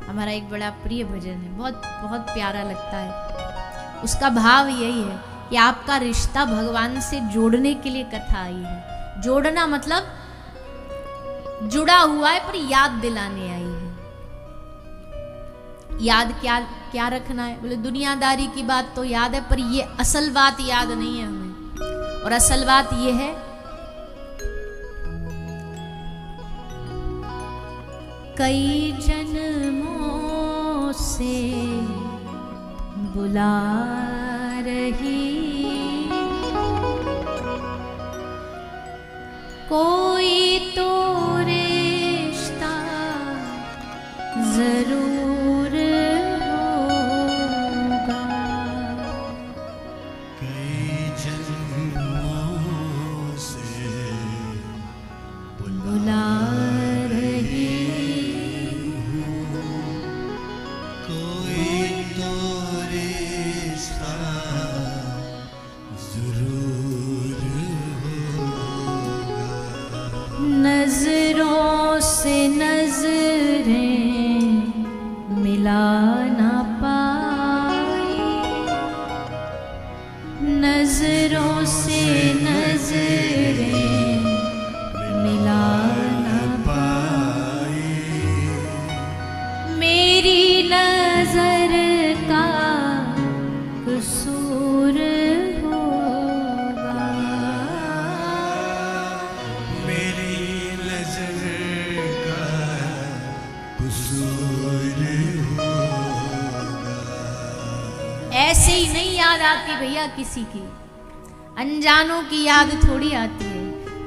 हमारा एक बड़ा प्रिय भजन है, बहुत बहुत प्यारा लगता है। उसका भाव यही है कि आपका रिश्ता भगवान से जोड़ने के लिए कथा आई है। जोड़ना मतलब जुड़ा हुआ है, पर याद दिलाने आई है। याद क्या क्या रखना है? बोले दुनियादारी की बात तो याद है, पर ये असल बात याद नहीं है हमें। और असल बात ये है, कई जन्मों से बुला रही कोई तो रिश्ता जरूर होगा। कई जन्मों से बुला रही कोई तो रिश्ता जरूर होगा। नजरों से नजरें मिला ना पाई, नजरों से नजरें मिला ना पाई मेरी नजर का कसूर होगा। मेरी नजर का कसूर होगा। ऐसे ही नहीं याद आती भैया किसी की, अनजानों की याद थोड़ी आती है।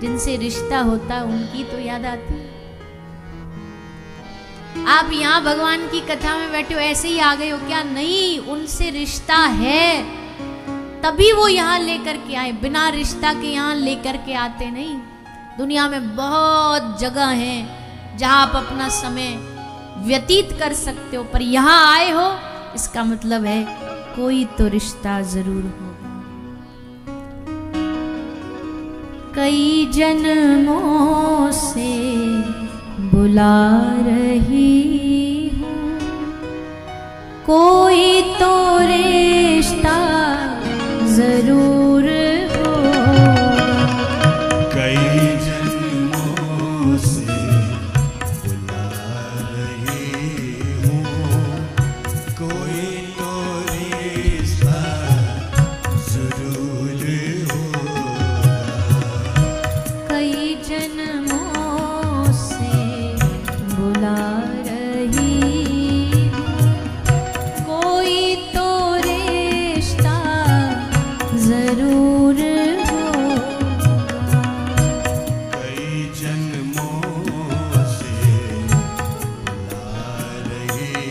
जिनसे रिश्ता होता है उनकी तो याद आती है। आप यहाँ भगवान की कथा में बैठे हो, ऐसे ही आ गए हो क्या? नहीं, उनसे रिश्ता है तभी वो यहाँ लेकर के आए। बिना रिश्ता के यहाँ लेकर के आते नहीं। दुनिया में बहुत जगह है जहाँ आप अपना समय व्यतीत कर सकते हो, पर यहाँ आए हो इसका मतलब है कोई तो रिश्ता जरूर होगा। कई जन्मों से बुला रही हूँ कोई तो रिश्ता जरूर होगा। कई जन्मों से बुला रही हूँ कोई तो रिश्ता जरूर होगा। कई जन्मों से बुला रही हूँ कोई तो रिश्ता जरूर होगा। कई जन्मों से बुला रही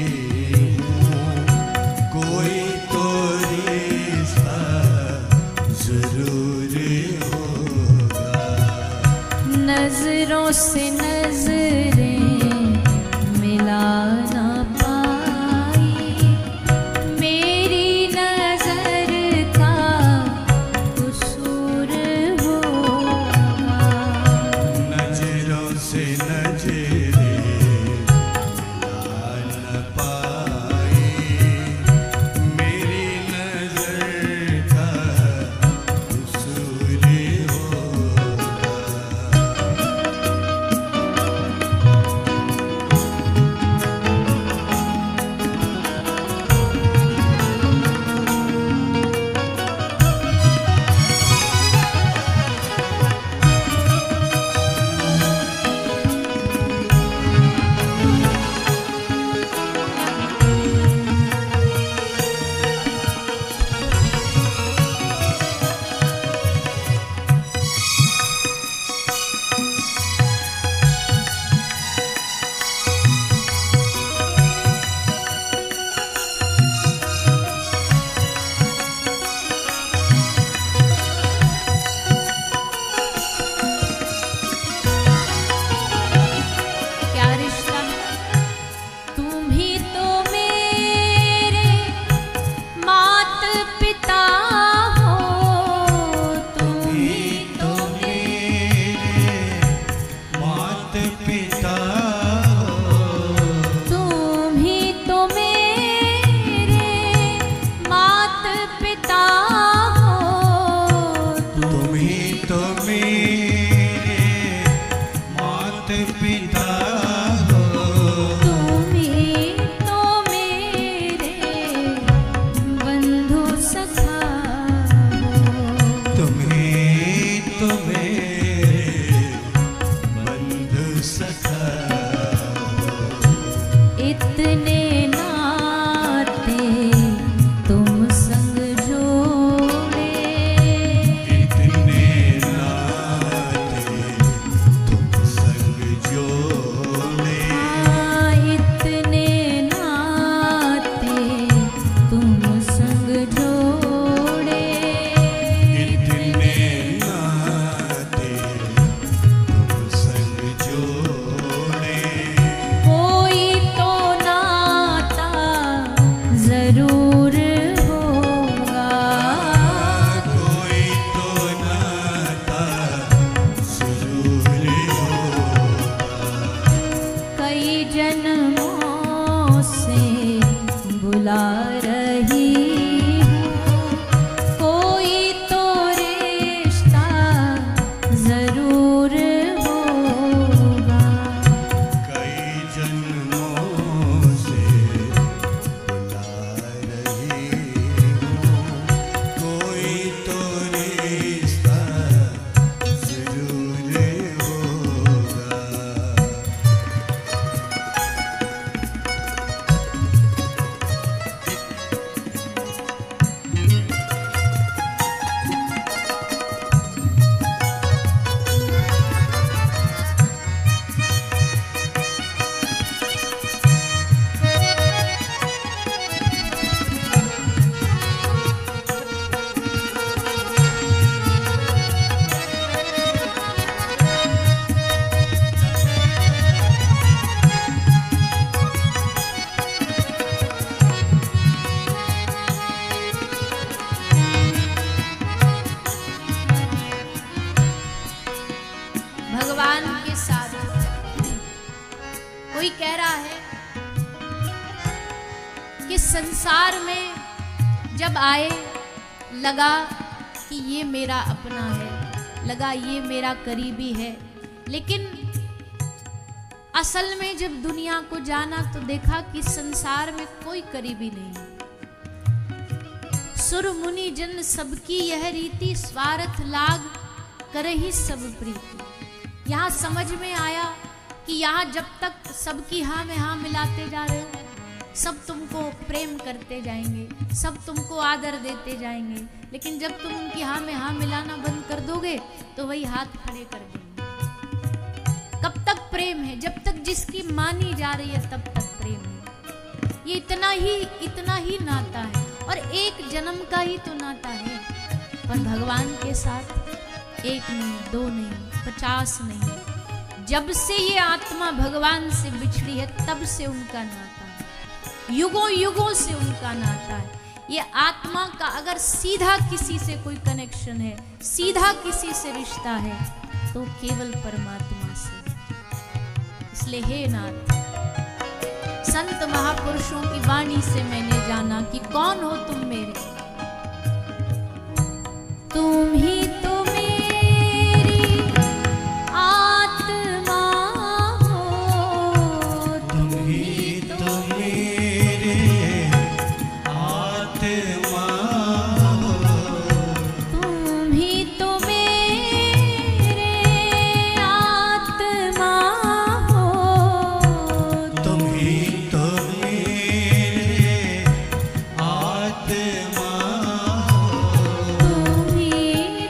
हूँ कोई तो रिश्ता जरूर होगा। नजरों से नजरें इतने नाते तुम संग जोड़े, इतने नाते तुम संग जोड़े, हाँ, इतने नाते तुम संग जोड़े, इतने नाते तुम संग जोड़े, कोई तो नाता जरूर होगा, कोई तो नाता जरूर होगा, कई जन्मों से बुला रही हूँ, कोई तो रिश्ता जरूर होगा, कई जन्मों से बुला रही हूँ, कोई तो रिश्ता जरूर होगा। भगवान के साथ कोई कह रहा है कि संसार में जब आए लगा कि ये मेरा अपना है, लगा ये मेरा करीबी है, लेकिन असल में जब दुनिया को जाना तो देखा कि संसार में कोई करीबी नहीं है। सुर मुनि जन सबकी यह रीति, स्वार्थ लाग करहि सब प्रीति। यहाँ समझ में आया कि यहाँ जब तक सबकी हाँ में हाँ मिलाते जा रहे हो, सब तुमको प्रेम करते जाएंगे, सब तुमको आदर देते जाएंगे, लेकिन जब तुम उनकी हाँ में हाँ मिलाना बंद कर दोगे तो वही हाथ खड़े कर देंगे। कब तक प्रेम है? जब तक जिसकी मानी जा रही है तब तक प्रेम है। ये इतना ही नाता है, और एक जन्म का ही तो नाता है। पर भगवान के साथ एक नहीं, दो नहीं, 50 नहीं। जब से ये आत्मा भगवान से बिछड़ी है तब से उनका नाता है, युगों युगों से उनका नाता है। ये आत्मा का अगर सीधा किसी से कोई कनेक्शन है, सीधा किसी से रिश्ता है, तो केवल परमात्मा से। इसलिए हे नाथ, संत महापुरुषों की वाणी से मैंने जाना कि कौन हो तुम मेरे, तुम ही तो मेरी आत्मा हो, तुम ही तो मेरे आत्मा हो, तुम ही तो मेरे आत्मा हो, तुम ही तो मेरे आत्मा हो, तुम ही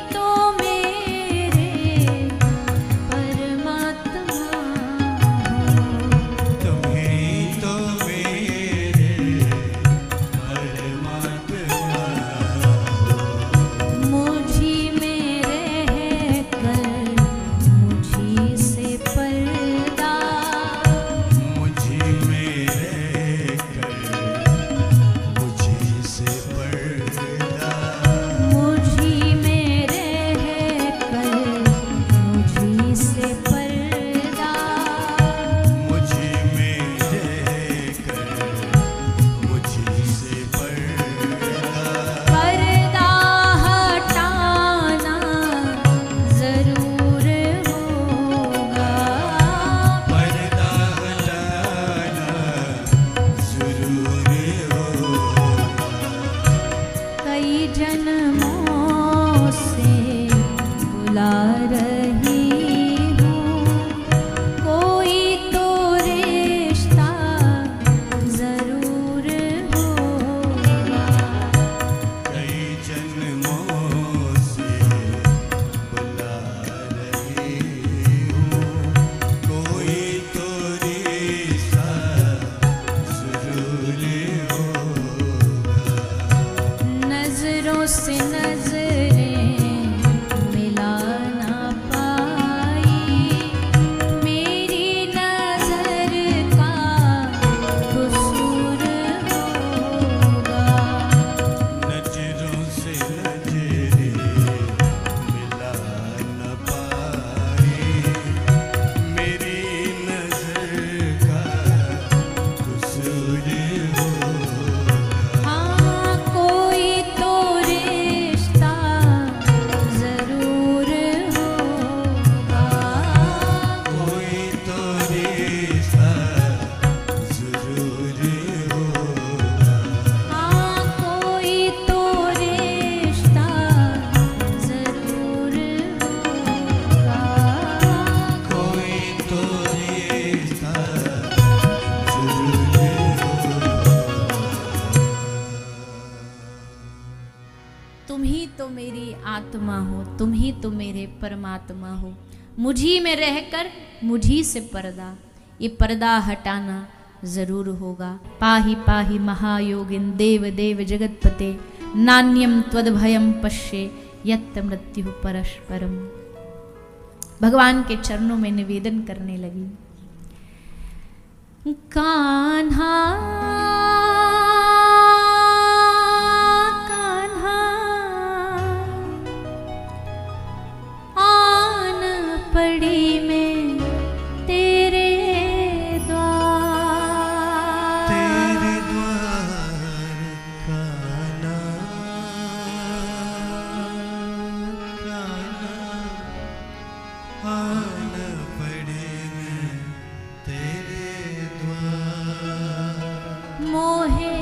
तुम ही तो मेरी आत्मा हो, तुम ही तो मेरे परमात्मा हो। मुझी में रहकर मुझी से पर्दा, ये पर्दा हटाना जरूर होगा। पाहि पाहि महायोगिन देव देव जगतपते, नान्यम त्वद्भयम पश्ये यत् मृत्यु परस्परम। भगवान के चरणों में निवेदन करने लगी। कान्हा कान्हा आन पड़ी में तेरे द्वार, तेरे द्वार कान्हा आन पड़े मैं तेरे द्वार। मोहे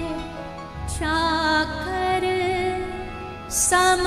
चाकर सम